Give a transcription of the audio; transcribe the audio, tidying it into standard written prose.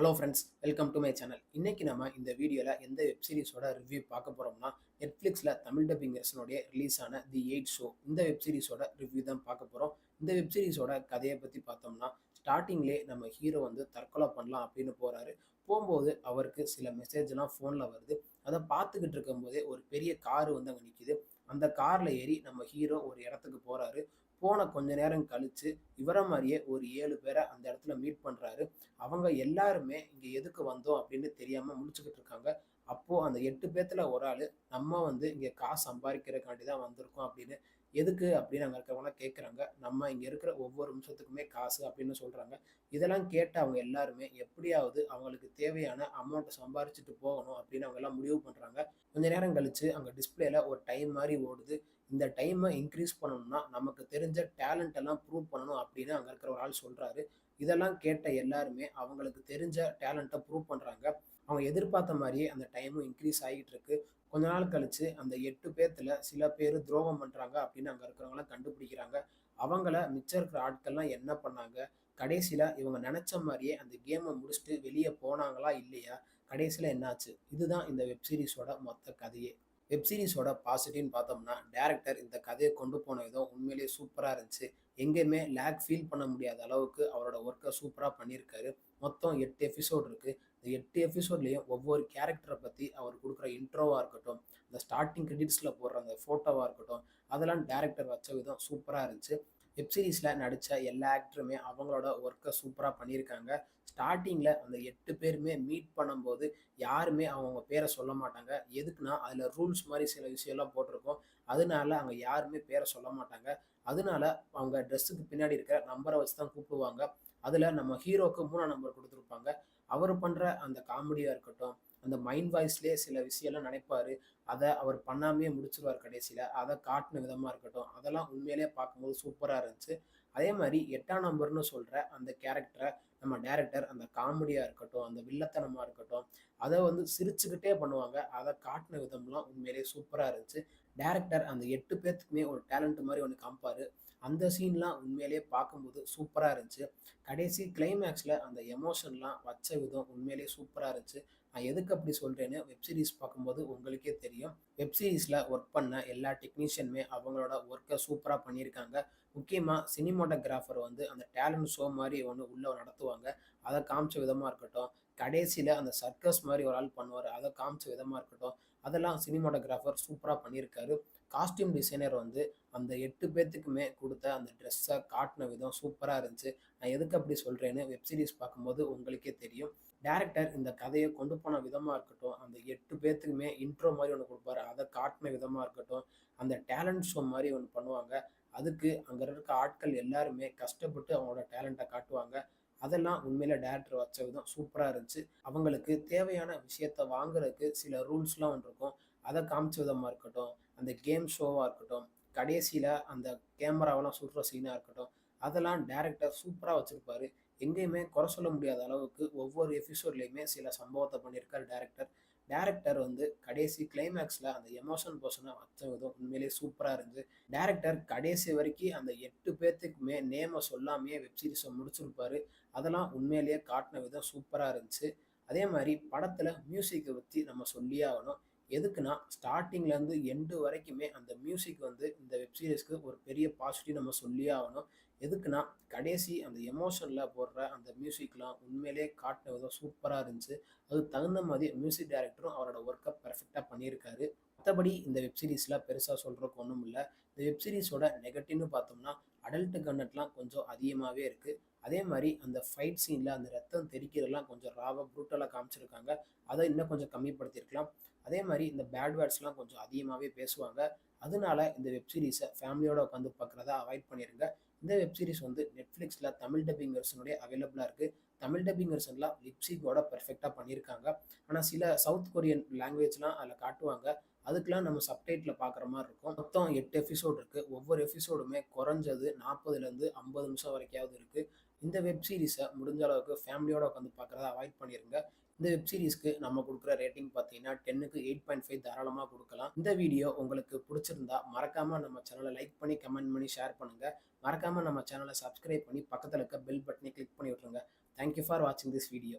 Hello friends, welcome to my channel. இன்னைக்கு நம்ம இந்த வீடியோவில் எந்த வெப் சீரிஸோட ரிவ்யூ பார்க்க போகிறோம்னா, நெட்ஃப்ளிக்ஸில் தமிழ் டப்பிங் வெர்ஷனுடைய ரிலீஸ் ஆன தி எயிட் ஷோ இந்த வெப் சீரிஸோட ரிவ்யூ தான் பார்க்க போகிறோம். இந்த வெப் சீரிஸோட கதையை பற்றி பார்த்தோம்னா, ஸ்டார்டிங்லேயே நம்ம ஹீரோ வந்து தற்கொலை பண்ணலாம் அப்படின்னு போகிறாரு. போகும்போது அவருக்கு சில மெசேஜ்லாம் ஃபோனில் வருது. அதை பார்த்துக்கிட்டு இருக்கும்போதே ஒரு பெரிய காரு வந்து அங்கே நிற்கிது. அந்த காரில் ஏறி நம்ம ஹீரோ ஒரு இடத்துக்கு போகிறாரு. போன கொஞ்ச நேரம் கழிச்சு இவரை மாதிரியே ஒரு 7 பேரை அந்த இடத்துல மீட் பண்ணுறாரு. அவங்க எல்லாருமே இங்க எதுக்கு வந்தோம் அப்படின்னு தெரியாம முழிச்சுக்கிட்டு இருக்காங்க. அப்போ அந்த 8 பேத்துல ஒரு ஆளு, நம்ம வந்து இங்க காசு சம்பாதிக்கிறதுக்காண்டி தான் வந்திருக்கோம் அப்படின்னு. எதுக்கு அப்படின்னு அங்க இருக்கிறவங்கலாம் கேட்குறாங்க. நம்ம இங்க இருக்கிற ஒவ்வொரு நிமிஷத்துக்குமே காசு அப்படின்னு சொல்றாங்க. இதெல்லாம் கேட்டு அவங்க எல்லாருமே எப்படியாவது அவங்களுக்கு தேவையான அமௌண்ட்டை சம்பாரிச்சுட்டு போகணும் அப்படின்னு அவங்க எல்லாம் முடிவு பண்றாங்க. கொஞ்ச நேரம் கழிச்சு அங்க டிஸ்பிளேல ஒரு டைம் மாதிரி ஓடுது. இந்த டைமை இன்க்ரீஸ் பண்ணணும்னா நமக்கு தெரிஞ்ச டேலண்ட் எல்லாம் ப்ரூவ் பண்ணணும் அப்படின்னு அங்க இருக்கிற ஒரு ஆள் சொல்றாரு. இதெல்லாம் கேட்ட எல்லாருமே அவங்களுக்கு தெரிஞ்ச டேலண்ட்டை ப்ரூவ் பண்ணுறாங்க. அவங்க எதிர்பார்த்த மாதிரியே அந்த டைமும் இன்க்ரீஸ் ஆகிட்டு இருக்கு. கொஞ்ச நாள் கழிச்சு அந்த 8 பேத்துல சில பேர் துரோகம் பண்ணுறாங்க அப்படின்னு அங்கே இருக்கிறவங்களாம் கண்டுபிடிக்கிறாங்க. அவங்கள மிச்சம் இருக்கிற ஆட்கள்லாம் என்ன பண்ணாங்க, கடைசியில் இவங்க நினச்ச மாதிரியே அந்த கேமை முடிச்சுட்டு வெளியே போனாங்களா இல்லையா, கடைசியில் என்னாச்சு, இதுதான் இந்த வெப்சீரிஸோட மொத்த கதையே. வெப்சீரிஸோட பாசிட்டிவ்னு பார்த்தோம்னா, டேரக்டர் இந்த கதையை கொண்டு போன விதம் உண்மையிலேயே சூப்பராக இருந்துச்சு. எங்கேயுமே லேக் ஃபீல் பண்ண முடியாத அளவுக்கு அவரோட ஒர்க்கை சூப்பராக பண்ணியிருக்காரு. மொத்தம் 8 எபிசோட் இருக்குது. இந்த 8 எபிசோட்லேயும் ஒவ்வொரு கேரக்டரை பற்றி அவர் கொடுக்குற இன்ட்ரோவாக இருக்கட்டும், இந்த ஸ்டார்டிங் கிரெடிட்ஸில் போடுற அந்த ஃபோட்டோவாக இருக்கட்டும், அதெல்லாம் டேரக்டர் வச்ச விதம் சூப்பராக இருந்துச்சு. வெப்சீரிஸில் நடித்த எல்லா ஆக்டருமே அவங்களோட ஒர்க்கை சூப்பராக பண்ணியிருக்காங்க. ஸ்டார்டிங்கில் அந்த 8 பேருமே மீட் பண்ணும்போது யாருமே அவங்கவுங்க பேரை சொல்ல மாட்டாங்க. எதுக்குன்னா, அதில் ரூல்ஸ் மாதிரி சில விஷயம்லாம் போட்டிருக்கும். அதனால அங்கே யாருமே பேரை சொல்ல மாட்டாங்க. அதனால அவங்க ட்ரெஸ்ஸுக்கு பின்னாடி இருக்கிற நம்பரை வச்சு தான் கூப்பிடுவாங்க. அதில் நம்ம ஹீரோக்கு 3ஆம் நம்பர் கொடுத்துருப்பாங்க. அவர் பண்ணுற அந்த காமெடியாக இருக்கட்டும், அந்த மைண்ட் வாய்ஸ்லேயே சில விஷயம்லாம் நினைப்பாரு. அதை அவர் பண்ணாமையே முடிச்சிருவார் கடைசியில். அதை காட்டின விதமாக இருக்கட்டும், அதெல்லாம் உண்மையிலேயே பார்க்கும்போது சூப்பராக இருந்துச்சு. அதே மாதிரி 8ஆம் நம்பர்னு சொல்கிற அந்த கேரக்டரை நம்ம டைரக்டர் அந்த காமெடியாக இருக்கட்டும், அந்த வில்லத்தனமாக இருக்கட்டும், அதை வந்து சிரிச்சுக்கிட்டே பண்ணுவாங்க. அதை காட்டின விதம்லாம் உண்மையிலேயே சூப்பராக இருந்துச்சு. டைரக்டர் அந்த 8 பேத்துக்குமே ஒரு டேலண்ட் மாதிரி ஒன்று காமிப்பாரு. அந்த சீன்லாம் உண்மையிலேயே பார்க்கும்போது சூப்பராக இருந்துச்சு. கடைசி கிளைமேக்ஸில் அந்த எமோஷன்லாம் வச்ச விதம் உண்மையிலேயே சூப்பராக இருந்துச்சு. நான் எதுக்கு அப்படி சொல்கிறேன்னு வெப் சீரிஸ் பார்க்கும்போது உங்களுக்கே தெரியும். வெப் சீரிஸில் ஒர்க் பண்ண எல்லா டெக்னீஷியனுமே அவங்களோட ஒர்க்கை சூப்பராக பண்ணியிருக்காங்க. முக்கியமாக சினிமாட்டோகிராஃபர் வந்து அந்த டேலண்ட் ஷோ மாதிரி ஒன்று உள்ளே நடத்துவாங்க. அதை காமிச்ச விதமாக இருக்கட்டும், கடைசியில் அந்த சர்க்கஸ் மாதிரி ஒரு ஆள் பண்ணுவார், அதை காமிச்ச விதமாக இருக்கட்டும், அதெல்லாம் சினிமாட்டோகிராஃபர் சூப்பராக பண்ணியிருக்காரு. காஸ்டியூம் டிசைனர் வந்து அந்த 8 பேத்துக்குமே கொடுத்த அந்த ட்ரெஸ்ஸை காட்டின விதம் சூப்பராக இருந்துச்சு. நான் எதுக்கு அப்படி சொல்கிறேன்னு வெப் சீரிஸ் பார்க்கும்போது உங்களுக்கே தெரியும். டேரக்டர் இந்த கதையை கொண்டு போன விதமாக இருக்கட்டும், அந்த 8 பேத்துக்குமே இன்ட்ரோ மாதிரி ஒன்று கொடுப்பாரு, அதை காட்டின விதமாக இருக்கட்டும், அந்த டேலண்ட் ஷோ மாதிரி ஒன்று பண்ணுவாங்க. அதுக்கு அங்கே இருக்க ஆட்கள் எல்லாருமே கஷ்டப்பட்டு அவங்களோட டேலண்ட்டை காட்டுவாங்க. அதெல்லாம் உண்மையில டேரக்டர் வச்ச விதம் சூப்பராக இருந்துச்சு. அவங்களுக்கு தேவையான விஷயத்த வாங்குறதுக்கு சில ரூல்ஸ்லாம் ஒன்று இருக்கும். அதை காமிச்ச விதமாக இருக்கட்டும், அந்த கேம் ஷோவாக இருக்கட்டும், கடைசியில் அந்த கேமராவெல்லாம் சுடுற சீனாக இருக்கட்டும், அதெல்லாம் டேரக்டர் சூப்பராக வச்சுருப்பாரு. எங்கேயுமே குறை சொல்ல முடியாத அளவுக்கு ஒவ்வொரு எபிசோட்லேயுமே சில சம்பவத்தை பண்ணியிருக்கார் டேரக்டர். டேரக்டர் வந்து கடைசி கிளைமேக்ஸில் அந்த எமோஷன் போர்ஷனை வச்ச விதம் உண்மையிலேயே சூப்பராக இருந்துச்சு. டேரக்டர் கடைசி வரைக்கும் அந்த 8 பேத்துக்குமே நேமை சொல்லாமையே வெப் சீரிஸை முடிச்சிருப்பாரு. அதெல்லாம் உண்மையிலேயே காட்டின விதம் சூப்பராக இருந்துச்சு. அதே மாதிரி படத்தில் மியூசிக்கை பற்றி நம்ம சொல்லியே ஆகணும். எதுக்குன்னா, ஸ்டார்டிங்லேருந்து எண்டு வரைக்குமே அந்த மியூசிக் வந்து இந்த வெப் சீரிஸ்க்கு ஒரு பெரிய பாசிட்டிவ் நம்ம சொல்லியே ஆகணும். எதுக்குன்னா, கடைசி அந்த எமோஷனில் போடுற அந்த மியூசிக்லாம் உண்மையிலே காட்டின விதம் சூப்பராக இருந்துச்சு. அதுக்கு தகுந்த மாதிரி மியூசிக் டைரக்டரும் அவரோட ஒர்க்கை பெர்ஃபெக்டாக பண்ணியிருக்காரு. மற்றபடி இந்த வெப் சீரிஸில் பெருசாக சொல்கிறதுக்கு ஒன்றும் இல்லை. இந்த வெப் சீரிஸோட நெகட்டிவ்னு பார்த்தோம்னா, அடல்ட் கண்டென்ட்லாம் கொஞ்சம் அதிகமாகவே இருக்குது. அதே மாதிரி அந்த ஃபைட் சீனில் அந்த ரத்தம் தெறிக்கிறதெல்லாம் கொஞ்சம் ராவாக ப்ரூட்டலாக காமிச்சிருக்காங்க. அதை இன்னும் கொஞ்சம் கம்மிப்படுத்தியிருக்கலாம். அதே மாதிரி இந்த பேட் வேர்ட்ஸ்லாம் கொஞ்சம் அதிகமாகவே பேசுவாங்க. அதனால இந்த வெப் சீரிஸை ஃபேமிலியோட உட்காந்து பார்க்குறத அவாய்ட் பண்ணிடுங்க. இந்த வெப் சீரிஸ் வந்து நெட்ஃப்ளிக்ஸில் தமிழ் டப்பிங் வெர்ஷனுடைய அவைலபிளாக இருக்குது. தமிழ் டப்பிங் வெர்ஷன்லாம் லிப்சிங்கோட பெர்ஃபெக்டாக பண்ணியிருக்காங்க. ஆனால் சில சவுத் கொரியன் லாங்குவேஜ்லாம் அதில் காட்டுவாங்க. அதுக்கெலாம் நம்ம சப்டைட்டில் பார்க்குற மாதிரி இருக்கும். மொத்தம் 8 எபிசோட் இருக்குது. ஒவ்வொரு எபிசோடுமே குறைஞ்சது 40லேருந்து 50 நிமிஷம் வரைக்காவது இருக்குது. இந்த வெப் சீரிஸை முடிஞ்ச அளவுக்கு ஃபேமிலியோட உட்காந்து பார்க்குறத அவாய்ட் பண்ணிடுங்க. இந்த வெப் சீரிஸ்க்கு நம்ம கொடுக்குற ரேட்டிங் பார்த்தீங்கன்னா 10க்கு 8.5 தாராளமாக கொடுக்கலாம். இந்த வீடியோ உங்களுக்கு பிடிச்சிருந்தா மறக்காம நம்ம சேனலை லைக் பண்ணி, கமெண்ட் பண்ணி, ஷேர் பண்ணுங்க. மறக்காம நம்ம சேனலை சப்ஸ்கிரைப் பண்ணி பக்கத்தில் இருக்க பெல் பட்டனை கிளிக் பண்ணி விட்டுருங்க. தேங்க்யூ ஃபார் வாட்சிங் திஸ் வீடியோ.